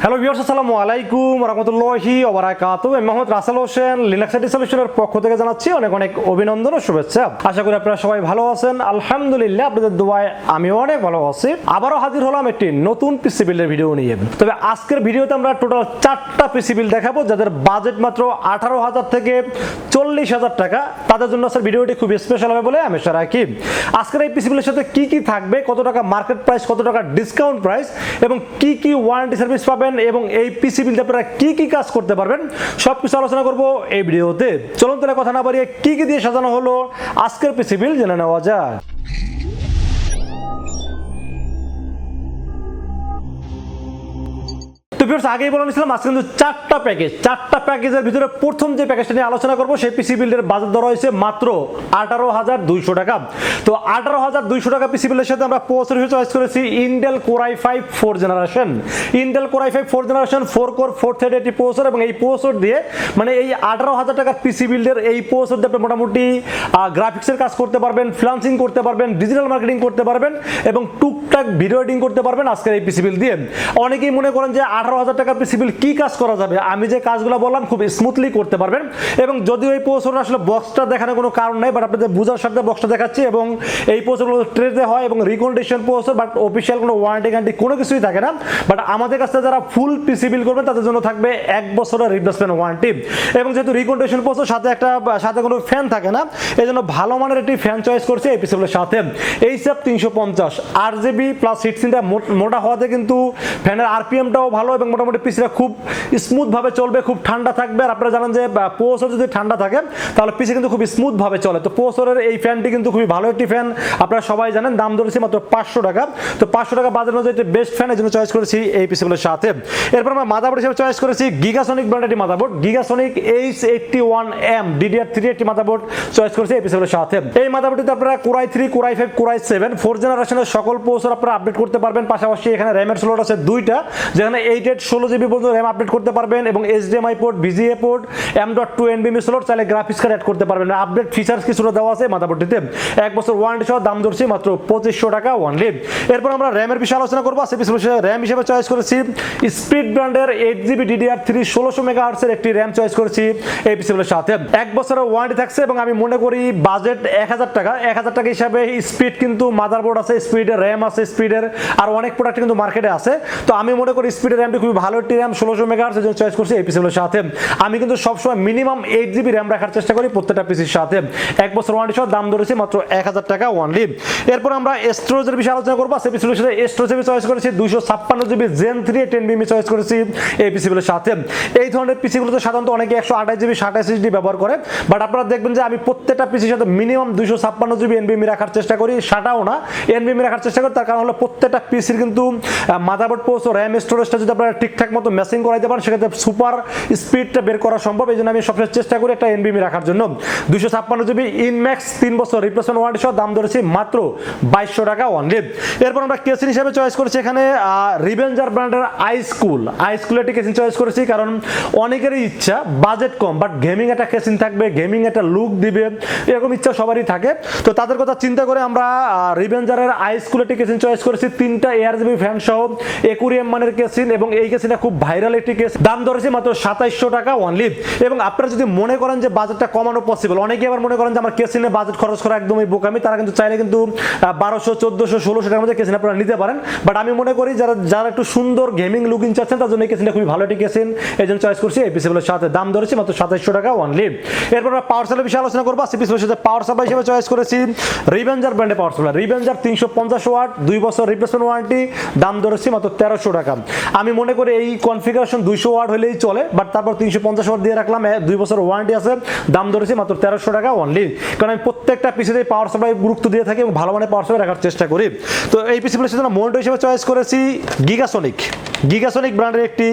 Hello viewers, আসসালামু আলাইকুম ওয়া রাহমাতুল্লাহি ওয়া বারাকাতুহু। আমি মোহাম্মদ রাসেল হোসেন, লিনাক্স আইটি সলিউশনের পক্ষ থেকে জানাচ্ছি অনেক অনেক অভিনন্দন ও শুভেচ্ছা। আশা করি আপনারা সবাই ভালো আছেন। আলহামদুলিল্লাহ, আপনাদের দোয়ায় আমি অনেক ভালো আছি। আবারও হাজির হলাম একটি নতুন পিসি বিল্ডের ভিডিও নিয়ে। তবে আজকের ভিডিওতে আমরা টোটাল 4টা পিসি বিল্ড দেখাবো, যাদের বাজেট মাত্র 18,000 থেকে 40,000 টাকা। তাদের জন্য আজকের ভিডিওটি খুব স্পেশাল হবে বলে আমি আশা রাখি। আজকের এই পিসি বিল্ডের সাথে কি কি থাকবে, কত টাকা মার্কেট প্রাইস, কত টাকা ডিসকাউন্ট প্রাইস এবং কি কি ওয়ারেন্টি সার্ভিস পাবেন এবং এই পিসি বিল্ডে আপনারা কি কি কাজ করতে পারবেন সবকিছু আলোচনা করব এই ভিডিওতে। চলুন তাহলে কথা না বাড়িয়ে কি কি দিয়ে সাজানো হলো আজকের পিসি বিল্ড জেনে নেওয়া যাক। তো ভিউয়ার্স, আগেই বলে নিয়েছিলাম আজকে কিন্তু 4টা প্যাকেজের ভিতরে প্রথম যে প্যাকেজটা নিয়ে আলোচনা করব সেই পিসি বিল্ডের বাজেট ধরা হয়েছে মাত্র 18,200 টাকা। তো 18,200 টাকা পিসি বিল্ডের সাথে আমরা প্রসেসর হিসেবে চয়েস করেছি Intel core i5 4 generation. Intel core i5 4 generation 4 core 4 thread এটি প্রসেসর, এবং এই প্রসেসর দিয়ে মানে এই 18,000 টাকার পিসি বিল্ডের এই প্রসেসর দিয়ে আপনি মোটামুটি গ্রাফিক্সের কাজ করতে পারবেন, ফ্রিল্যান্সিং করতে পারবেন, ডিজিটাল মার্কেটিং করতে পারবেন এবং টুকটাক ভিডিও এডিটিং করতে পারবেন আজকের এই পিসি বিল্ড দিয়ে। অনেকেই মনে করেন যে 18,000 টাকার পিসি বিল্ড কি কাজ করা যাবে, আমি যে কাজগুলো বললাম খুব স্মুথলি করতে পারবেন। এবং যদিও এই প্রসেসর আসলে বক্সটা দেখানোর কোনো কারণ নাই, বাট আপনাদের বোঝার সাথে বক্সটা দেখাচ্ছি। এবং এই প্রসেসরগুলো ট্রেতে হয় এবং রিকন্ডিশন প্রসেসর, বাট অফিসিয়াল কোনো ওয়ারেন্টি গ্যারান্টি কোনো কিছুই থাকে না। বাট আমাদের কাছে যারা ফুল পিসি বিল্ড করবেন তাদের জন্য থাকবে 1 বছরের রিপ্লেসমেন্ট ওয়ারেন্টি। এবং যেহেতু রিকন্ডিশন প্রসেসর সাথে কোনো ফ্যান থাকে না, এই জন্য ভালো মানের একটি ফ্যান চয়েস করছি এই পিসি বিল্ডের সাথে। এইচএফ 350 RGB প্লাস হিটসিনটা মোটা হওয়াতে কিন্তু ফ্যানের আরপিএমটাও ভালো এবং মোটামুটি পিসিটা খুব স্মুথ ভাবে চলবে, খুব ঠান্ডা থাকবে। আর আপনারা জানেন যে প্রসেসর যদি ঠান্ডা থাকে তাহলে পিসি কিন্তু খুব স্মুথ ভাবে চলে। তো প্রসেসরের এই ফ্যানটি কিন্তু খুবই ভালো একটি ফ্যান, আপনারা সবাই জানেন। দাম ধরেছি মাত্র 500 টাকা। তো 500 টাকা বাজার অনুযায়ী বেস্ট ফ্যান, এই জন্য চয়েস করেছি এই পিসিগুলোর সাথে। এরপর আমরা মাদারবোর্ড হিসেবে চয়েস করেছি গিগাসনিক ব্র্যান্ডের একটি মাদারবোর্ড, গিগাসনিক H81M DDR3 একটি মাদারবোর্ড চয়েস করেছি এই পিসিগুলোর সাথে। এই মাদারবোর্ডটিতে আপনারা core i3, core i5, core i7 4 জেনারেশনের সকল প্রসেসর আপনারা আপডেট করতে পারবেন। পাশাপাশি এখানে র্যামের স্লট আছে 2টা, যেখানে 8/16 GB পর্যন্ত র্যাম আপডেট করতে পারবেন এবং HDMI port, VGA port, M.2 NVMe slot, চাইলে গ্রাফিক্স কার্ড অ্যাড করতে পারবেন। আপডেট ফিচার্স কিছুটা দেওয়া আছে মাদারবোর্ডটিতে। 1 বছর ওয়ারেন্টি সহ, দাম ধরছি মাত্র 2500 টাকা অনলি। এরপর আমরা র্যামের বিষয়ে আলোচনা করব। র্যাম হিসেবে চয়েস করেছি স্পিড ব্র্যান্ডের 8GB DDR3 1600 MHz এর একটি র্যাম চয়েস করেছি এই পিসিগুলোর সাথে। 1 বছরের ওয়ারেন্টি থাকছে এবং আমি মনে করি বাজেট 1000 টাকা হিসাবে স্পিড কিন্তু মাদারবোর্ড আছে, স্পিডের র্যাম আছে, স্পিডের আর অনেক প্রোডাক্ট কিন্তু মার্কেটে আছে। তো আমি মনে করি স্পিডের র্যামটি খুবই ভালো একটি র্যাম, 1600 MHz এর জন্য চয়েস করছি এই পিসিগুলোর সাথে। আমি কিন্তু সবসময় মিনিমাম 8GB র্যাম রাখার চেষ্টা করি প্রত্যেকটা পিসির সাথে। 1 বছর ওয়ারেন্টি সহ, দাম ধরেছি মাত্র 1000 টাকা অনলি। এরপর আমরা স্টোরেজের বিষয়ে আলোচনা করব। সেই পিসিগুলোর সাথে স্টোরেজ চয়েস করেছি 256GB Zen 3 10BB চয়েস করেছি এই পিসিগুলোর সাথে। এই ধরনের পিসিগুলোতে সাধারণত অনেকে 128GB 128SSD ব্যবহার করে, বাট আপনারা দেখবেন যে আমি প্রত্যেকটা পিসির সাথে মিনিমাম 256GB NVMe রাখার চেষ্টা করি, সাটাও না NVMe রাখার চেষ্টা করি। তার কারণ হলো প্রত্যেকটা পিসির কিন্তু মাদারবোর্ড প্রসেসর, র্যাম, স্টোরেজটা যদি আপনারা ঠিকঠাক মতো ম্যাচিং করাইতে পারেন সেক্ষেত্রে সুপার স্পিডটা বের করা সম্ভব। এই জন্য আমি সবসময় চেষ্টা করি একটা NVMe রাখার জন্য। 256GB ইনম্যাক্স 3 বছর রিপ্লেসমেন্ট ওয়ারেন্টি সহ, দাম ধরেছি মাত্র 2200 টাকা অনলি। এরপর আমরা কেসিং হিসেবে চয়েস করেছি এখানে রিভেঞ্জার ব্র্যান্ডের আইস্কুল একটি কেসিং চয়েস করেছি, কারণ অনেকেরই ইচ্ছা বাজেট কম বাট গেমিং একটা কেসিং থাকবে, গেমিং একটা লুক দিবে, এরকম ইচ্ছা সবারই থাকে। তো তাদের কথা চিন্তা করে আমরা রিভেঞ্জারের আইস্কুল একটি কেসিং চয়েস করেছি, 3টা ARGB ফ্যান সহ একুরিয়াম মানের কেসিং, এবং এই কেসিংটা খুব ভাইরাল একটি কেস। দাম ধরেছি মাত্র 2700 টাকা অনলি। এবং আপনারা যদি মনে করেন যে বাজেটটা কমানো পসিবল, অনেকে আবার মনে করেন যে আমার কেসিনে বাজেট খরচ করা একদমই বোকামি, তারা কিন্তু চাইলে কিন্তু 1200, 1400, 1600 টাকার মধ্যে কেসিন আপনারা নিতে পারেন। বাট আমি মনে করি যারা একটু সুন্দর গেমিং লুকিং চাচ্ছেন তার জন্য এই কেসিনটা খুবই ভালো একটি কেসিন, এই জন্য চয়েস করছি এই পিসিগুলোর সাথে। দাম ধরেছি মাত্র 2700 টাকা অনলি। এরপর আমরা পাওয়ার সাপ্লাই বিষয়ে আলোচনা করবো। পিসিগুলোর সাথে পাওয়ার সাপ্লাই হিসেবে চয়েস করেছি রিভেঞ্জার ব্র্যান্ডের পাওয়ার সাপ্লাই, রিভেঞ্জার 350 ওয়াট 2 বছর রিপ্লেসমেন্ট ওয়ারেন্টি, দাম ধরেছি মাত্র 1300 টাকা। আমি মনে করি এই কনফিগারেশন 200 ওয়াট হলেই চলে, বাট তারপর 350 ওয়াট দিয়ে রাখলাম, 2 বছর ওয়ারেন্টি আছে, দাম ধরেছি মাত্র 1300 টাকা অনলি। কারণ আমি প্রত্যেকটা পিসিতে পাওয়ার সাপ্লাই গুরুত্ব দিয়ে থাকি এবং ভালো মানের পাওয়ার সাপ্লাই রাখার চেষ্টা করি। তো এই পিসিগুলোর সাথে মনিটর হিসেবে চয়েস করেছি গিগাসনিক ব্র্যান্ডের একটি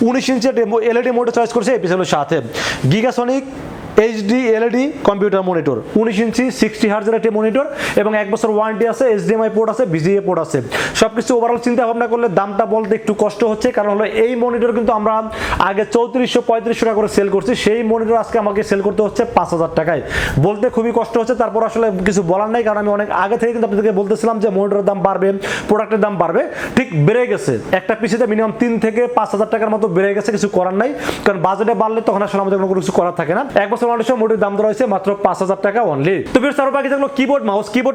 19 ইঞ্চি LED মনিটর চয়েস করেছি এই পিসিগুলোর সাথে। গিগাসনিক এইচডি এলইডি কম্পিউটার মনিটর 19 ইঞ্চি 60 হার্জের একটি মনিটর এবং 1 বছর ওয়ারেন্টি আছে, এইচডিএমআই পোর্ট আছে, ভিজিএ পোর্ট আছে। সবকিছু ওভারঅল চিন্তা ভাবনা করলে দামটা বলতে একটু কষ্ট হচ্ছে, কারণ হলো এই মনিটর কিন্তু আমরা আগে 3400-3500 টাকা করে সেল করছি, সেই মনিটর আজকে আমাকে সেল করতে হচ্ছে 5000 টাকায়। বলতে খুবই কষ্ট হচ্ছে, তারপর আসলে কিছু বলার নাই, কারণ আমি অনেক আগে থেকে কিন্তু আপনাদেরকে বলতেছিলাম যে মনিটরের দাম বাড়বে, প্রোডাক্টের দাম বাড়বে, ঠিক বেড়ে গেছে। একটা পিসিতে মিনিমাম 3 থেকে 5000 টাকার মতো বেড়ে গেছে, কিছু করার নাই, কারণ বাজেটে বাড়লে তখন আসলে আমাদের কোনো কিছু করার থাকে না। 1 বছর ওয়ারেন্টির মনিটরের দাম ধরা হয়েছে মাত্র 5000 টাকা অনলি। তো ভিউয়ার্স, তার বাকি থাকলো কিবোর্ড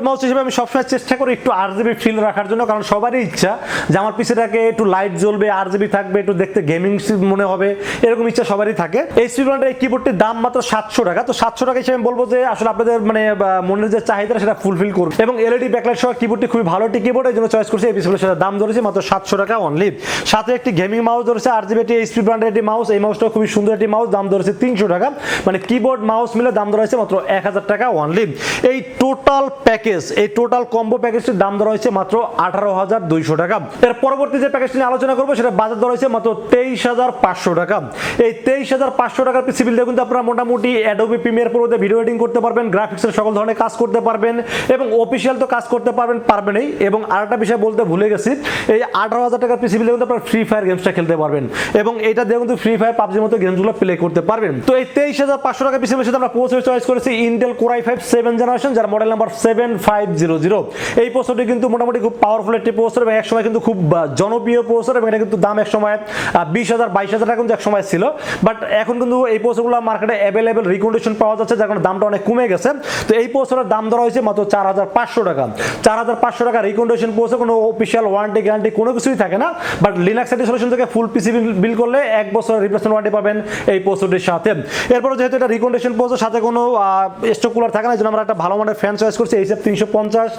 মাউস হিসেবে আমি সবসময় চেষ্টা করি একটু আরজিবি ফিল রাখার জন্য, কারণ সবারই ইচ্ছা যে আমার পিসিটাকে একটু লাইট জ্বলবে, আরজিবি থাকবে, একটু দেখতে গেমিং মনে হবে, এরকম ইচ্ছা সবারই থাকে। এই স্টুডেন্টের এই কিবোর্ডটির দাম মাত্র 700 টাকা। তো 700 টাকা হিসেবে আমি বলবো যে আসলে আপনাদের মানে মনের যে চাহিদা সেটা ফুলফিল করবে, এবং এলইডি ব্যাকলাইট সহ কিবোর্ডটি খুবই ভালো একটি কিবোর্ড, এই জন্য চয়েস করছি। এই পিসিগুলোর সাথে দাম ধরেছে মাত্র 700 টাকা অনলি। সাথে একটি গেমিং মাউস ধরেছে, আরজিবি একটি এইচপি ব্র্যান্ডের একটি মাউস, এই মাউসটা খুবই সুন্দর একটি মাউস, দাম ধরেছে 300 টাকা। মানে কিবোর্ড মাউস মিলে দাম ধরা হয়েছে মাত্র 1000 টাকা অনলি। এই টোটাল প্যাকেজ, এই টোটাল কম্বো প্যাকেজটির দাম ধরা হয়েছে মাত্র 18200 টাকা। এর পরবর্তী যে প্যাকেজটি নিয়ে আলোচনা করবো সেটা বাজার ধরা হয়েছে মাত্র 23500 টাকা। এই 23500 টাকার পিসি বিল দিয়ে কিন্তু আপনারা মোটামুটি অ্যাডোবি প্রিমিয়ার প্রোতে ভিডিও এডিটিং করতে পারবেন, গ্রাফিক্সের সকল ধরনের কাজ করতে পারবেন, এবং অফিসিয়াল তো কাজ করতে পারবেনই। এবং আরেকটা বিষয় বলতে ভুলে গেছি, এই 18000 টাকার পিসি বিল দিয়ে কিন্তু আপনারা ফ্রি ফায়ার গেমসটা খেলতে পারবেন, এবং এটা দিয়ে কিন্তু ফ্রি ফায়ার পাবজির মতো গেমসগুলো প্লে করতে পারবেন। তো এই 23500 টাকা পিসি বিলের সাথে আমরা প্রসেসর চয়েস করেছি ইন্টেল কোর i5 7 জেনারেশন, যার মডেল নাম্বার 7500। এই প্রসেসরটি কিন্তু মোটামুটি খুব পাওয়ারফুল একটি প্রসেসর, এবং একসময় কিন্তু খুব জনপ্রিয় প্রসেসর, এবং এটা কিন্তু দাম একসময় 20000-22000 টাকা কিন্তু একসময় ছিল, বাট এখন কিন্তু এই প্রসেসরগুলো মার্কেটে অ্যাভেলেবেল রিকন্ডিশন পাওয়া যাচ্ছে, যার কারণে দামটা অনেক কমে গেছে। তো এই প্রসেসরের দাম ধরা হয়েছে মাত্র 4500 টাকা। 4500 টাকা রিকন্ডিশন প্রসেসর, কোনো অফিসিয়াল ওয়ারেন্টি গ্যারান্টি কোনো কিছুই থাকে না, বাট লিনাক্স আইটি সলিউশন থেকে ফুল পিসি বিল করলে 1 বছর রিপ্লেসমেন্ট ওয়ারেন্টি পাবেন এই প্রসেসরটির সাথে। এরপর যেহেতু এটা রিকন্ডিশন প্রসেসর, সাথে কোনো স্টক কুলার থাকে না, জন্য আমরা একটা ভালো মানের ফ্যান চয়েস করছি এইচএফ 350,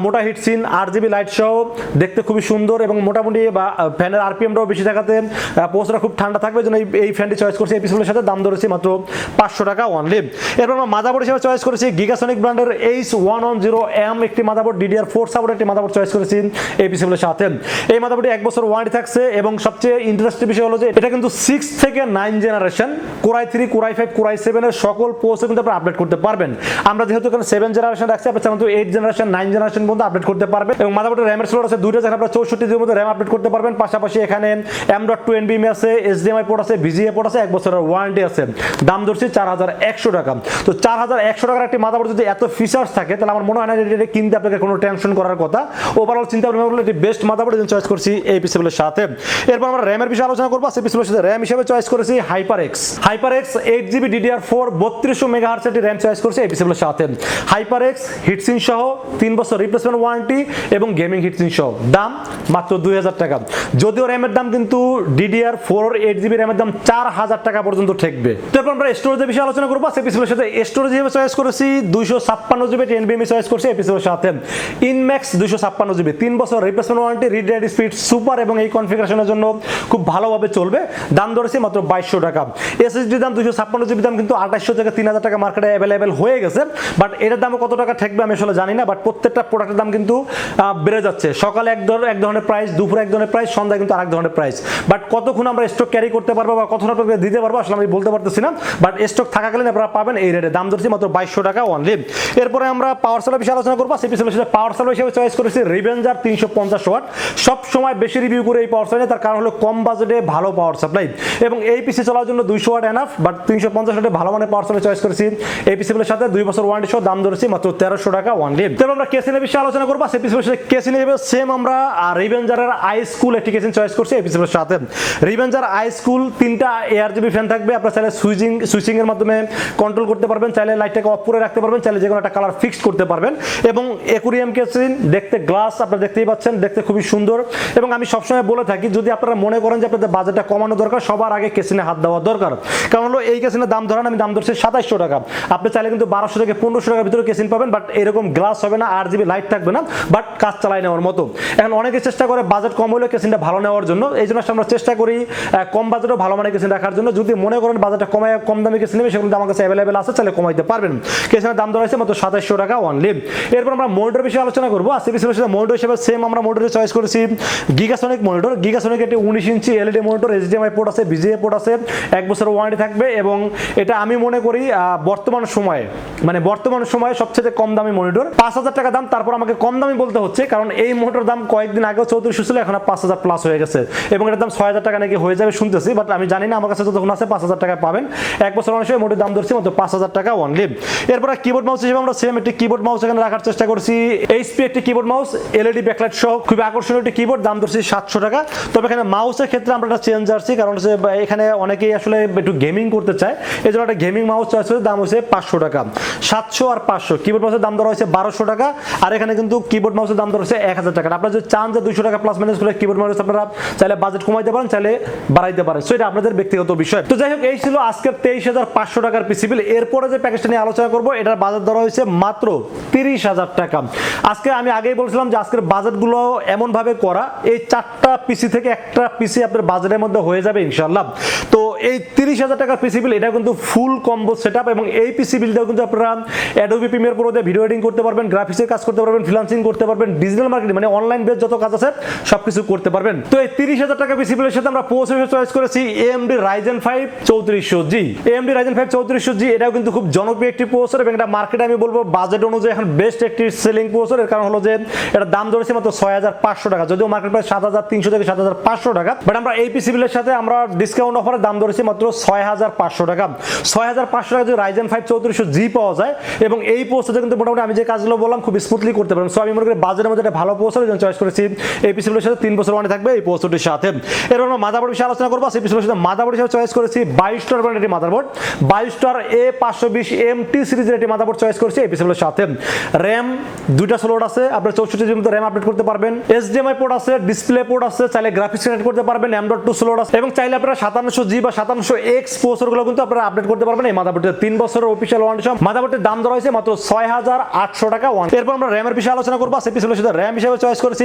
মোটা হিটসিন, আরজিবি লাইট সহ, দেখতে খুবই সুন্দর, এবং মোটামুটি ফ্যানের আরপিএমটাও বেশি থাকাতে প্রসেসরটা খুব ঠান্ডা থাকবে, জন্য এই ফ্যানটি চয়েস করছি। এই পিসিগুলোর সাথে দাম ধরেছি মাত্র 500 টাকা অনলি। এরপর আমরা মাদারবোর্ড হিসেবে চয়েস করেছি গিগাসনিক ব্র্যান্ডের H110M একটি মাদারবোর্ড, DDR4 সাপোর্ট একটি মাদারবোর্ড চয়েস করেছি এই পিসিগুলোর সাথে। এই মাদারবোর্ডে 1 বছর ওয়ারেন্টি থাকছে, এবং সবচেয়ে ইন্টারেস্টিং বিষয় হলো যে এটা কিন্তু 6 থেকে 9 generation, core i3, core i5, core i7 এর সকল প্রসেসর কিন্তু আপনি আপডেট করতে পারবেন। আমরা যেহেতু এখানে 7 জেনারেশন রাখছি, আপনি চাইলে 8 জেনারেশন, 9 জেনারেশন পর্যন্ত আপডেট করতে পারবেন, এবং মাদারবোর্ডের র্যামের স্লট আছে 2টা, যেখানে আপনারা 64 জিবির মতো র্যাম আপডেট করতে পারবেন। পাশাপাশি এখানে M.2 NVMe আছে, HDMI পোর্ট আছে, VGA পোর্ট আছে, 1 বছরের ওয়ারেন্টি আছে। দাম ধরছি 4100 টাকা। তো 4100 টাকার একটি মাদারবোর্ড যদি এত ফিচার্স থাকে, তাহলে আমার মনে হয় না এটা কিনতে আপনাকে কোনো টেনশন করার কথা। ওভারঅল চিন্তা ভাবনা করলে এটি বেস্ট মাদারবোর্ড চয়েস করছি এই পিসিগুলোর সাথে। এরপর আমরা র্যামের বিষয়ে আলোচনা করবো। সেই পিসিগুলোর সাথে র্যাম হিসেবে চয়েস করেছি HyperX 8GB DDR4 3200 মেগাহার্টজ এর র্যাম চয়েস করছি এই পিসিগুলোর সাথে। HyperX হিটসিন সহ 3 বছর রিপ্লেসমেন্ট ওয়ারেন্টি এবং গেমিং হিটসিন সহ, দাম মাত্র 2000 টাকা। যদিও র্যামের দাম কিন্তু DDR4 8GB র্যামের দাম 4000 টাকা পর্যন্ত ঠেকবে। তারপর আমরা স্টোরেজের বিষয়ে আলোচনা করবো। সেই পিসিগুলোর সাথে স্টোরেজ হিসেবে চয়েস করেছি 256GB NVMe চয়েস করছি এই পিসিগুলোর সাথে। ইনম্যাক্স 256GB 3 বছর replacement warranty, read write speed super, এবং এই কনফিগারেশনের জন্য খুব ভালোভাবে চলবে। দাম ধরেছি মাত্র 2200 টাকা। SSD দাম 256GB দাম কিন্তু 2800 থেকে 3000 টাকা মার্কেটে অ্যাভেলেবেল হয়ে গেছে, বাট এটার দামও কত টাকা ঠেকবে আমি আসলে জানি না। বাট প্রত্যেকটা প্রোডাক্টের দাম কিন্তু বেড়ে যাচ্ছে। সকালে এক ধরনের প্রাইস, দুপুরে এক ধরনের প্রাইস, সন্ধ্যায় কিন্তু আরেক ধরনের প্রাইস। বাট কতক্ষণ আমরা স্টক ক্যারি করতে পারবো বা কতটা আপনাকে দিতে পারবো আসলে আমি বলতে পারতেছি না, বাট স্টক থাকাকালীন আপনারা পাবেন এই রেটে। দাম ধরছি মাত্র 2200 টাকা অনলি। এরপরে আমরা পাওয়ার সাপ্লাই বিষয়ে আলোচনা করবো। সেই পিছনে পাওয়ার সাপ্লাই হিসেবে চয়েস করেছি রিভেঞ্জার 350 ওয়াট। সব সময় বেশি রিভিউ করে এই পাওয়ার সাপ্লাই, তার কারণ হলো কম বাজেটে ভালো পাওয়ার সাপ্লাই, এবং এই পিসি চলার জন্য 200 ওয়াট এনাফ, বাট 350 ওয়াটে ভালো মানের পাওয়ার সাপ্লাই চয়েস করেছি এই পিসিগুলোর সাথে। 2 বছর ওয়ারেন্টি সহ, দাম ধরেছি মাত্র 1300 টাকা অনলি। তারপর আমরা কেসিনের বিষয়ে আলোচনা করবো। সেই পিসিগুলোর সাথে কেসিন হিসেবে সেম আমরা রিভেঞ্জারের আই স্কুল একটি কেসিন চয়েস করছি এই পিসিগুলোর সাথে। রিভেঞ্জার আই স্কুল 3টা ARGB ফ্যান থাকবে, আপনারা চাইলে সুইচিং এর মাধ্যমে কন্ট্রোল করতে পারবেন, চাইলে লাইটটাকে অফ করে রাখতে পারবেন, চাইলে যে কোনো একটা কালার ফিক্সড করতে পারবেন। এবং অ্যাকুরিয়াম কেসিন, দেখতে গ্লাস আপনারা দেখতেই পাচ্ছেন, দেখতে খুবই সুন্দর। এবং আমি সবসময় বলে থাকি, যদি আপনারা মনে করেন যে আপনাদের বাজেটটা কমানো দরকার, সবার আগে কেসিনে হাত দেওয়া দরকার। কারণ হলো এই কেসিনের দাম ধরেন আমি দাম ধরছি 2700 টাকা, আপনি চাইলে কিন্তু 1200 থেকে 1500 টাকার ভিতরে কেসিন পাবেন, বাট এরকম গ্লাস হবে না, RGB লাইট থাকবে না, বাট কাজ চালাই নেওয়ার মতো। এখন অনেকে চেষ্টা করে বাজেট কম হলে কেসিনটা ভালো নেওয়ার জন্য, এই জন্য আমরা চেষ্টা করি কম বাজেটও ভালো মানের কেসিন রাখার জন্য। যদি মনে করেন বাজেটটা কমায় কম দামি কেসিন নেবে, সেগুলো আমার কাছে অ্যাভেলেবেল আছে, চাইলে কমাইতে পারবেন। কেসিনের দাম ধরা হয়েছে মাত্র 2700 টাকা অনলি। এরপর আমরা মনিটর বিষয়ে আলোচনা করবো। আজকে বিষয়ের সাথে মনিটর হিসেবে সেম আমরা মনিটরে চয়েস করেছি গিগাসনিক মনিটর। গিগাসনিক একটি 19 ইঞ্চি LED মনিটর, HDMI পোর্ট আছে, VGA পোর্ট আছে, 1 বছর ওয়ারেন্টি থাকবে, এবং এটা আমি মনে করি বর্তমান সময়ে সবচেয়ে কম দামি মনিটর 5,000 টাকা দাম। তারপর আমাকে কম দামি বলতে হচ্ছে কারণ এই মনিটর দাম কয়েকদিন আগেও 3400 ছিল, এখন 5,000 প্লাস হয়ে গেছে এবং এটার দাম 6,000 টাকা নাকি হয়ে যাবে শুনতেছি, বাট আমি জানি না, আমার কাছে যতক্ষণ আছে 5,000 টাকায় পাবেন। এক বছর মানুষের মোটের দাম ধরছি মাত্র 5,000 টাকা অনলি। এরপর কিবোর্ড মাউস হিসেবে আমরা সেম একটি কিবোর্ড মাউস এখানে রাখার চেষ্টা করছি, এইচপি একটি কিবোর্ড মাউস এলইডি ব্যাকলাইট সহ খুবই আকর্ষণীয় একটি কিবোর্ড, দাম ধরছি 700 টাকা। তবে এখানে মাউসের ক্ষেত্রে আমরা একটা চেঞ্জ আসছি, কারণ হচ্ছে এখানে অনেকেই আসলে একটু গেমিং করতে চায়, এই জন্য একটা গেমিং মাউস চয়েস করে দাম হচ্ছে 500 টাকা। 700 আর 500 কিবোর্ড মাউসের দাম ধরা হয়েছে 1200 টাকা, আর এখানে কিন্তু কিবোর্ড মাউসের দাম ধরা হচ্ছে 1000 টাকা। আপনারা যদি চান যে 200 টাকা প্লাস মাইনাস করে কিবোর্ড মাউস আপনারা চাইলে বাজেট কমাইতে পারেন, চাইলে বাড়াইতে পারেন, সো এটা আপনাদের ব্যক্তিগত বিষয়। তো যাই হোক, এই ছিল আজকের 23,500 টাকার পিসি বিল। এরপরে যে প্যাকেজটা নিয়ে আলোচনা করব এটার বাজেট ধরা হয়েছে মাত্র 30,000 টাকা। আজকে আমি আগেই বলছিলাম যে আজকের বাজেটগুলো এমন ভাবে করা, এই 4টা পিসি থেকে একটা পিসি আপনার বাজেটের মধ্যে হয়ে যাবে ইনশাআল্লাহ। তো এই 30,000 টাকার পিসি বিল এটা কিন্তু ফুল কম্বো সেটআপ, এবং এই পিসি বিলটাও কিন্তু আপনারা অ্যাডোবি প্রিমিয়ার প্রো দিয়ে ভিডিও এডিটিং করতে পারবেন, গ্রাফিক্সের কাজ করতে পারবেন, ফ্রিল্যান্সিং করতে পারবেন, ডিজিটাল মার্কেটিং মানে অনলাইন বেস যত কাজ আছে সবকিছু করতে পারবেন। তো এই 30,000 টাকা পিসি বিলের সাথে আমরা প্রসেসর চয়েস করেছি AMD Ryzen 5 3400G। AMD Ryzen 5 3400G এটাও কিন্তু খুব জনপ্রিয় একটি প্রসেসর, এবং এটা মার্কেটে আমি বলবো বাজেট অনুযায়ী এখন বেস্ট একটি সেলিং প্রসেসর। এর কারণ হলো যে এটা দাম ধরেছে মাত্র 6,500 টাকা, যদিও মার্কেট প্রাইস 7,300 থেকে 7,500 টাকা, বাট আমরা এই পিসি বিলের সাথে আমরা ডিসকাউন্ট অফারে দাম ধরেছি মাত্র 6,500 টাকা। 6,500 টাকা যদি Ryzen 5 3400G পাওয়া যায়, এবং এই প্রসেসরে কিন্তু মোটামুটি আমি যে কাজগুলো বললাম খুব স্মুথলি করতে পারবেন। সো আমি মনে করি বাজেটের মধ্যে একটা ভালো প্রসেসর জন্য চয়েস করেছি এই পিসি বিলের সাথে 3 বছর ওয়ারেন্টি থাকবে এই প্রসেসরটির সাথে। এরপর আমরা মাদারবোর্ড বিষয়ে আলোচনা করব। সেই পিসির সাথে মাদারবোর্ড হিসেবে চয়েস করেছি 22 স্টার ব্র্যান্ডের একটি মাদারবোর্ড, 22 স্টার A520MT সিরিজের একটি মাদারবোর্ড চয়েস করেছি এই পিসির সাথে। র্যাম 2টা স্লট আছে, আপনারা 64 জিবি র্যাম আপডেট করতে পারবেন, HDMI পোর্ট আছে, ডিসপ্লে পোর্ট আছে, চাইলে গ্রাফিক্স কানেক্ট করতে পারবেন, M.2 স্লট আছে, এবং চাইলে আপনারা 5700G বা 5700X প্রসেসরগুলো কিন্তু আপনারা আপডেট করতে পারবেন এই মাদারবোর্ডে। 3 বছরের অফিশিয়াল ওয়ারেন্টি সহ মাদারবোর্ডের দাম ধরা হয়েছে মাত্র 6,800 টাকা। এরপর আমরা র্যামের বিষয়ে আলোচনা করব। সেই পিসির সাথে র্যাম হিসেবে চয়েস করেছি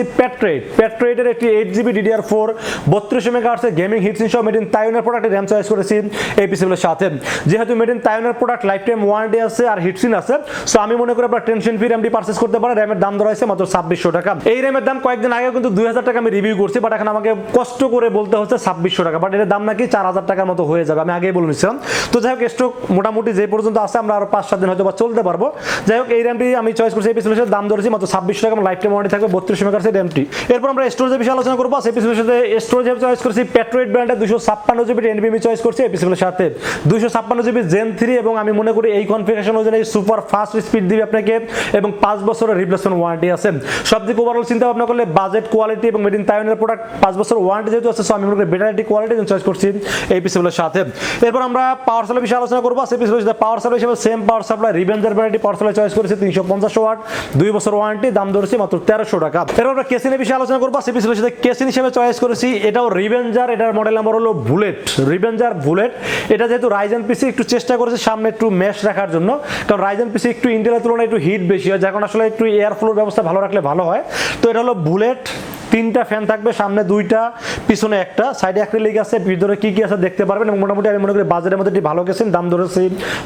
প্যাট্রিয়েটের একটি 8GB DDR4 32 মেগাহার্টজের গেমিং হিটসিন সহ মেড ইন তাইওয়ানের প্রোডাক্টের র্যাম চয়েস করেছি এই পিসির সাথে। যেহেতু মেড ইন তাইওয়ানের প্রোডাক্ট লাইফ টাইম ওয়ারেন্টি আছে আর হিটসিন আছে, সো আমি মনে করি আপনারা টেনশন ফ্রি র্যামটি পারচেজ করতে পারেন। র্যামের দাম ধরা হয়েছে মাত্র 2600 টাকা। এই র্যামের দাম কয়েকদিন আগে কিন্তু 2,000 টাকা আমি রিভিউ করছি, বাট এখন আমাকে কষ্ট করে বলতে হচ্ছে 2600 টাকা, বাট এর দাম নাকি 4,000 টাকার মতো হয়ে যাবে, আমি আগেই বলে নিছিলাম। তো যাই হোক, স্টক মোটামুটি যে পর্যন্ত আছে আমরা আরো 5-7 দিন হয়তো বা চলতে পারবো। যাই হোক, এই র্যামটি আমি চয়েস করছি এই পিসির দাম ধরেছি মাত্র 2600 টাকা, লাইফ টাইম ওয়ারেন্টি থাকবে 32 মেগাহার্টজের র্যামটি। এরপর আমরা স্টোরেজের বিষয়ে আলোচনা করব। সেই পিসির সাথে স্টোরেজ চয়েস করছি প্যাট্রিয়েট ব্র্যান্ডের 256GB NVMe চয়েস করছি এই পিসির সাথে। 256GB Gen 3, এবং আমি মনে করি এই কনফিগারেশন অনুযায়ী সুপার ফাস্ট স্পিড দিবে আপনাকে, এবং 5 বছরের রিপ্লেসমেন্ট ওয়ারেন্টি আছে। সব দিক ওভারঅল চিন্তা ভাবনা করলে বাজেট কোয়ালিটি এবং মেড ইন তাইওয়ানের প্রোডাক্ট 5 বছর ওয়ারেন্টি যেহেতু আছে, সো আমি মনে করি বেটার একটি কোয়ালিটি চয়েস করছি এই পিসির সাথে। এরপর আমরা পাওয়ার সাপ্লাই বিষয়ে আলোচনা করব। সেই পিসির সাথে পাওয়ার সাপ্লাই হিসেবে সেম পাওয়ার সাপ্লাই রিভেঞ্জার ব্র্যান্ডের পাওয়ার সাপ্লাই চয়েস করেছি 350 ওয়াট 2 বছর ওয়ারেন্টি, দাম ধরেছি মাত্র 1300 টাকা। এরপর আমরা কেসিনের বিষয়ে আলোচনা করব। সেই পিসির সাথে কেসিন হিসেবে চয়েস করেছি এটাও রিভেঞ্জার, এটার মডেল নাম্বার হলো বুলেট, রিভেঞ্জার বুলেট। এটা যেহেতু রাইজেন পিসি একটু চেষ্টা করেছে সামনে একটু মেশ রাখার জন্য, কারণ রাইজেন পিসি একটু ইন্টেলের তুলনায় একটু হিট বেশি হয়, যখন আসলে একটু এয়ার ফ্লোর ব্যবস্থা ভালো রাখলে ভালো হয়। তো এটা হলো বুলেট, 3টা ফ্যান থাকবে, সামনে 2টা, পিছনে একটা, সাইডে অ্যাক্রিলিক আছে, ভিতরে কি কি আছে দেখতে পারবেন, এবং মোটামুটি আমি মনে করি বাজারের মধ্যে ভালো গেছেন, দাম ধরেছি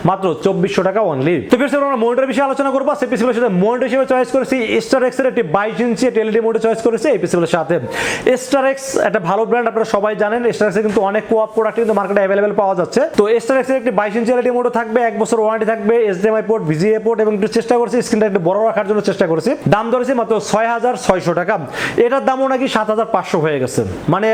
মাত্র 2400 টাকা অনলি। তো ফিরছে আমরা মনিটর বিষয়ে আলোচনা করবো। সেই পিসির সাথে মনিটর হিসেবে চয়েস করেছি স্টার এক্স এর একটি 22 ইঞ্চি এলইডি মনিটর চয়েস করেছি এই পিসির সাথে। স্টার এক্স একটা ভালো ব্র্যান্ড, আপনারা সবাই জানেন। স্টার এক্স কিন্তু অনেক কোঅপ প্রোডাক্ট কিন্তু মার্কেটে অ্যাভেলেবেল পাওয়া যাচ্ছে। তো স্টার এক্স এর একটি 22 ইঞ্চি এলইডি মনিটর থাকবে, 1 বছর ওয়ারেন্টি থাকবে, HDMI পোর্ট, VGA পোর্ট, এবং একটু চেষ্টা করছি স্ক্রিনটা একটু বড় রাখার জন্য চেষ্টা করেছি, দাম ধরেছি মাত্র 6,600 টাকা। এটার দামও নাকি 7,500 হয়ে গেছে। মানে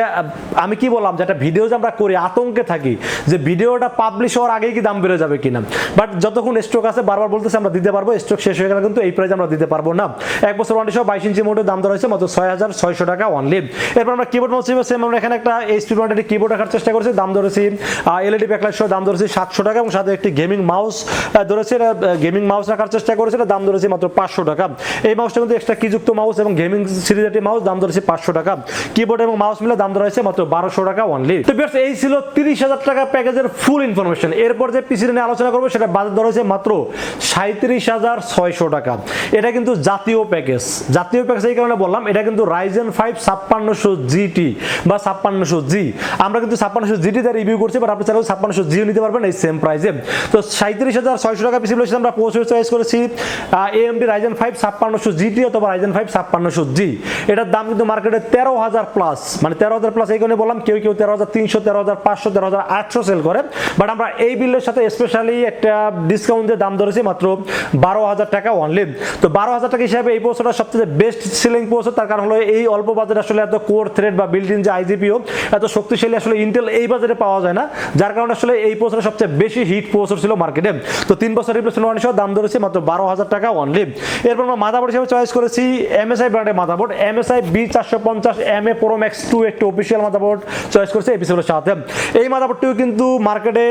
আমি কি বললাম, যেটা ভিডিও যে আমরা করি আতঙ্কে থাকি যে ভিডিওটা পাবলিশ হওয়ার আগেই কি দাম বেড়ে যাবে কিনা, বাট যতক্ষণ স্টক আছে বারবার বলতেছে আমরা দিতে পারবো, স্টক শেষ হয়ে গেলে কিন্তু এই প্রাইস আমরা দিতে পারবো না। 1 বছর ওয়ারেন্টি সহ 22 ইঞ্চি মোটের দাম ধরা হয়েছে মাত্র 6,600 টাকা অনলি। এরপর আমরা কিবোর্ড মাউস হিসেবে সেম আমরা এখানে একটা এইচপি ব্র্যান্ডের কিবোর্ড রাখার চেষ্টা করেছি, দাম ধরেছি এলইডি ব্যাকলাইট সহ দাম ধরেছি 700 টাকা, এবং সাথে একটি গেমিং মাউস ধরেছি, গেমিং মাউস রাখার চেষ্টা করেছি, দাম ধরেছি মাত্র 500 টাকা। এই মাউসটা কিন্তু এক্সট্রা কিযুক্ত মাউস এবং গেমিং সিরিজের একটি মাউস, দাম ধরেছি 500 টাকা। কিবোর্ড এবং মাউস মিলে দাম ধরা হয়েছে মাত্র 1200 টাকা অনলি। তো ভিউয়ার্স, এই ছিল 30,000 টাকা প্যাকেজের ফুল ইনফরমেশন। এরপর যে পিসি নিয়ে আলোচনা করবো সেটা বাজেট ধরা হয়েছে মাত্র 37,600 টাকা। এটা কিন্তু জাতীয় প্যাকেজ, জাতীয় প্যাকেজ এই কারণে বললাম, এটা কিন্তু Ryzen 5 5600GT বা 5600G। আমরা কিন্তু 5600GT তে রিভিউ করছি, বাট আপনি চাইলে 5600G নিতে পারবেন এই সেম প্রাইসে। তো 37,600 টাকা পিসি বলেছি আমরা প্রসেসর চয়েস করেছি AMD Ryzen 5 5600GT অথবা Ryzen 5 5600G। এটার দাম কিন্তু মার্কেটে 13,000 প্লাস, মানে 13,000 প্লাস এই কারণে বললাম, কেউ কেউ 13,300, 13,500, 13,800 সেল করে, বাট আমরা এই বিল্ডের সাথে স্পেশালি একটা ডিসকাউন্ট দিয়ে দাম ধরেছি মাত্র 12,000 টাকা অনলি। তো 12,000 টাকা হিসাবে এই প্রসেসরটা সবচেয়ে বেস্ট সেলিং প্রসেসর, তার কারণ হলো এই অল্প বাজেট আসলে এত কোর থ্রেড বা বিল্ট ইন যে আইজিপিও এত শক্তিশালী আসলে ইন্টেল এই বাজেটে পাওয়া যায় না, যার কারণে আসলে এই প্রসেসর সবচেয়ে বেশি হিট প্রসেসর ছিল মার্কেটে। তো 3 বছর রিপ্লেসমেন্ট ওয়ারেন্টি সহ দাম ধরেছি মাত্র 12,000 টাকা অনলি। এরপর আমরা মাদারবোর্ড হিসেবে চয়েস করেছি MSI ব্র্যান্ডের motherboard, MSI B450MA Pro Max 2 একটি অফিসিয়াল মাদারবোর্ড চয়েস করেছি এপিসোডের সাথে। এই মাদারবোর্ডটিও কিন্তু মার্কেটে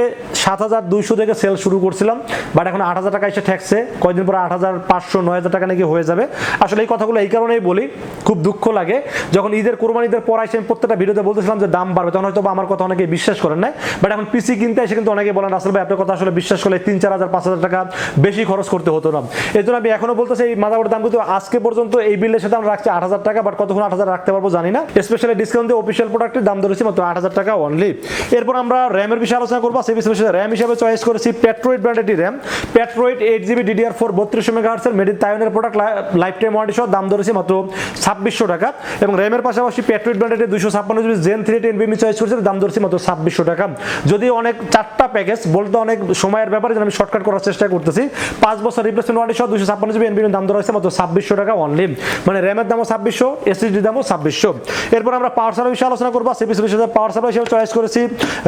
7,200 থেকে সেল শুরু করছিলাম, বাট এখন 8,000 টাকা এসে ঠেকছে, কয়েকদিন পরে 8,500, 9,000 টাকা নাকি হয়ে যাবে। আসলে এই কথাগুলো এই কারণেই বলি, খুব দুঃখ লাগে যখন ঈদের কোরবানি ঈদের পর এসে আমি প্রত্যেকটা ভিডিওতে বলতেছিলাম যে দাম বাড়বে, তখন হয়তো আমার কথা অনেকে বিশ্বাস করেন না, বাট এখন পিসি কিনতে এসে কিন্তু অনেকে বলেন রাসেল ভাই আপনার কথা আসলে বিশ্বাস করলে 3-4,000, 5,000 টাকা বেশি খরচ করতে হতো না। এই জন্য আমি এখনো বলতেছি এই মাদারবোর্ডের দাম কিন্তু আজকে পর্যন্ত এই বিলের সাথে আমরা রাখছি 8,000 টাকা, বাট কতক্ষণ 8,000 রাখতে পারবো জানি না। স্পেশালি ডিসকাউন্ট দিয়ে অফিসিয়াল প্রোডাক্টের দাম ধরেছি মাত্র 8,000 টাকা অনলি। এরপর আমরা র্যামের বিষয়ে আলোচনা করবো। সেই বিষয়ে র্যাম হিসেবে চয়েস করেছি পেট্রোয়েট ব্র্যান্ডের RAM, Patriot 8GB DDR4 3200 MHz made in তাইওয়ানের প্রোডাক্ট, লাইফ টাইম ওয়ারেন্টি সহ দাম ধরেছি মাত্র 2,600 টাকা। এবং র্যামের পাশাপাশি পেট্রোয়েট ব্র্যান্ডের 256GB Zen 3 NVMe চয়েস করেছি, দাম ধরেছি মাত্র 2,600 টাকা। যদি অনেক 4টা প্যাকেজ বলতে অনেক সময়ের ব্যাপারে আমি শর্টকাট করার চেষ্টা করতেছি। 5 বছর রিপ্লেসমেন্ট ওয়ারেন্টি সহ 256GB NVMe দাম ধরা হয়েছে মাত্র 2,600 টাকা অনলি, মানে র্যামের দামও 2,600, SSD দামও 2,600। এরপর আমরা পাওয়ার সাপ্লাই বিষয়ে আলোচনা করবো। সেই বিষয়ে পাওয়ার সাপ্লাই হিসেবে চয়েস করেছি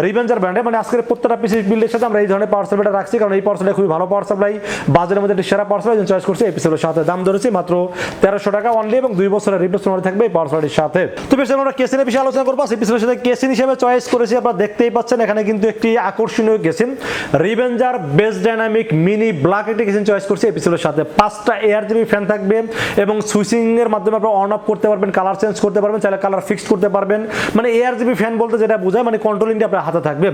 রিভেঞ্জার ব্র্যান্ডে, মানে আজকের প্রত্যেকটা পিসি বিল্ডের সাথে আমরা এই ধরনের পাওয়ার সাপ্লাইটা রাখছি, কারণ এই পাওয়ার সাপ্লাই খুবই ভালো পাওয়ার সাপ্লাই, বাজারের মধ্যে সেরা পাওয়ার সাপ্লাই চয়েস করছি এপিসোডের সাথে। দাম ধরেছি মাত্র 1,300 টাকা অনলি এবং 2 বছরের রিপ্লেসমেন্ট থাকবে এই পাওয়ার সাপ্লাইয়ের সাথে। তো বেশ আমরা কেসিনের বিষয়ে আলোচনা করবো। সেই বিষয়ের সাথে কেসিন হিসেবে চয়েস করেছি, আপনারা দেখতেই পাচ্ছেন এখানে কিন্তু একটি আকর্ষণীয় casing রিভেঞ্জার base dynamic mini black একটি কেসিন চয়েস করছি এপিসোডের সাথে। 5টা ARGB ফ্যান থাকবে এবং সুইচিং এর মাধ্যমে আপনারা অন অফ করতে পারবেন, কালার চেঞ্জ করতে পারবেন, চাইলে কালার ফিক্সড করতে পারবেন। মানে ARGB ফ্যান বলতে যেটা বোঝায় মানে কন্ট্রোলিংটা আপনার হাতে থাকবে।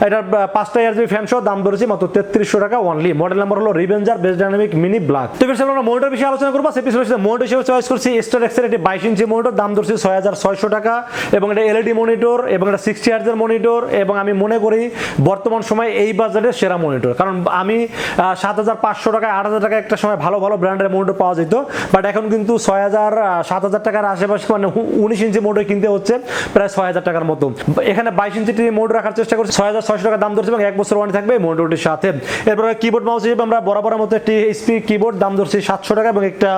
এটা 5টা ARGB ফ্যান সহ দাম ধরেছি মাত্র 3,300 টাকা অনলি। মডেল নাম্বার হলো রিভেঞ্জার বেস ডাইনামিক মিনি ব্ল্যাক। তো বেশ আমরা মনিটর বিষয়ে আলোচনা করবো। সেই বিষয়ে মনিটর হিসেবে চয়েস করছি স্টারএক্স এর একটি 22 ইঞ্চি মনিটর, দাম ধরেছি 6,600 টাকা এবং এটা LED মনিটর এবং এটা 60 Hz এর মনিটর, এবং আমি মনে করি বর্তমান সময়ে এই বাজারে সেরা মনিটর, কারণ আমি 7,500 টাকা 8,000 টাকা একটা সময় ভালো ভালো ব্র্যান্ডের মনিটর পাওয়া যেত, বাট এখন কিন্তু 6,000 7,000 টাকার আশেপাশে মানে 19 ইঞ্চি মনিটর কিনতে হচ্ছে প্রায় 6,000 টাকার মতো। এখানে 22 ইঞ্চি মনিটর রাখার চেষ্টা করছি, 6,600 টাকা দাম ধরছে এবং 1 বছর ওয়ারেন্টি থাকবে এই মনিটরটির সাথে। এরপরে কিবোর্ড মাউস হিসেবে আমরা বরাবরের মতো একটি HP কিবোর্ড দাম ধরছি 700 টাকা এবং একটা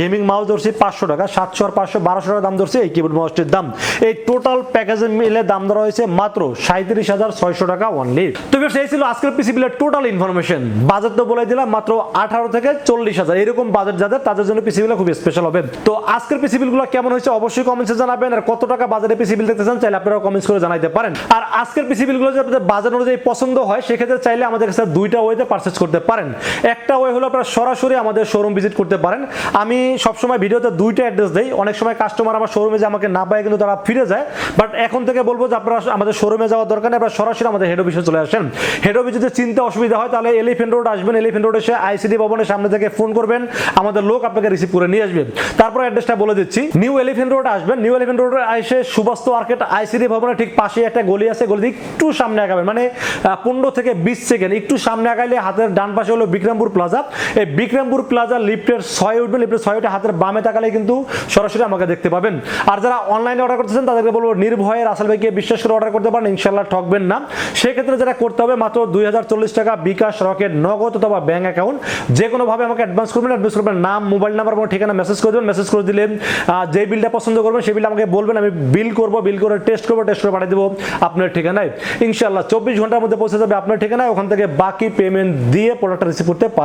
গেমিং মাউস ধরছি 500 টাকা, 700 আর 500 1200 টাকা দাম ধরছে এই কিবোর্ড মাউসটির দাম। এই টোটাল প্যাকেজে মিলে দাম ধরা হয়েছে মাত্র 37,600 টাকা অনলি। তো বেশ এই ছিল আজকের পিসি বিলের টোটাল ইনফরমেশন। বাজেট তো বলে দিলাম মাত্র 18 থেকে 40,000 এরকম বাজেট যাদের তাদের জন্য পিসি বিল খুব স্পেশাল হবে। তো আজকের পিসি বিলগুলো কেমন হয়েছে অবশ্যই কমেন্টসে জানাবেন, আর কত টাকা বাজারে পিসি বিল দেখতে চান চাইলে আপনারা কমেন্টস করে জানাইতে পারেন। আর আজকের পিসি বিলগুলো যদি আপনাদের বাজার অনুযায়ী পছন্দ হয় সেক্ষেত্রে চাইলে আমাদের কাছে 2টা ওয়েতে পারচেজ করতে পারেন। একটা ওয়ে হলো আপনারা সরাসরি আমাদের শোরুম ভিজিট করতে পারেন। আমি সবসময় ভিডিওতে 2টা অ্যাড্রেস দেই, অনেক সময় কাস্টমার আমার শোরুমে যে আমাকে না পায় কিন্তু তারা ফিরে যায়, বাট এখন থেকে বলবো যে আপনারা আমাদের শোরুমে যাওয়ার দরকার নেই, আপনারা সরাসরি আমাদের হেড অফিসে চলে আসেন। হেড অফিসে যদি চিন্তা অসুবিধা হয় তাহলে এলিফ্যান্ট রোড আসবেন, এলিফ্যান্ট রোড এসে আইসিডি ভবনের সামনে থেকে ফোন করবেন, আমাদের লোক আপনাকে রিসিভ করে নিয়ে আসবে। তারপর অ্যাড্রেসটা বলে দিচ্ছি, নিউ এলিফ্যান্ট রোড আসবেন, নিউ এলিফ্যান্ট রোডে এসে সুবাস্ত মার্কেট আইসিডি ভবনের ঠিক পাশে একটা গলি আছে, গলি একটু সামনে আগাবেন মানে 15 থেকে 20 সেকেন্ড একটু সামনে আগাইলে হাতের ডান পাশে হলো বিক্রমপুর প্লাজা। এই বিক্রমপুর প্লাজা লিফটের 6 উঠবেন, লিফটের 6 উঠে হাতের বামে তাকালে কিন্তু সরাসরি আমাকে দেখতে পাবেন। আর যারা অনলাইনে অর্ডার করতেছেন তাদেরকে বলবো নির্ভয়ে রাসেল ভাইকে বিশ্বাস করে অর্ডার করতে পারেন, ইনশাআল্লাহ ঠকবেন না। সেক্ষেত্রে যেটা করতে হবে মাত্র 2,040 টাকা বিকাশ, রকেট, নগদ অথবা ব্যাংক অ্যাকাউন্ট যে কোনো ভাবে আমাকে অ্যাডভান্স করবেন। অ্যাডভান্স করবেন নাম, মোবাইল নাম্বার এবং ঠিকানা মেসেজ করে দেবেন। মেসেজ করে দিলে যে বিলটা পছন্দ করবেন সেই বিলটা আমাকে বলবেন, আমি বিল করব, বিল করে টেস্ট করবো, টেস্ট করে পাঠিয়ে দেবো আপনার ঠিকানায়। ইনশাআল্লাহ 24 ঘন্টার মধ্যে পৌঁছে যাবে আপনার ঠিকানায়, ওখান থেকে বাকি পেমেন্ট দিয়ে প্রোডাক্টটা রিসিভ করতে পারবেন।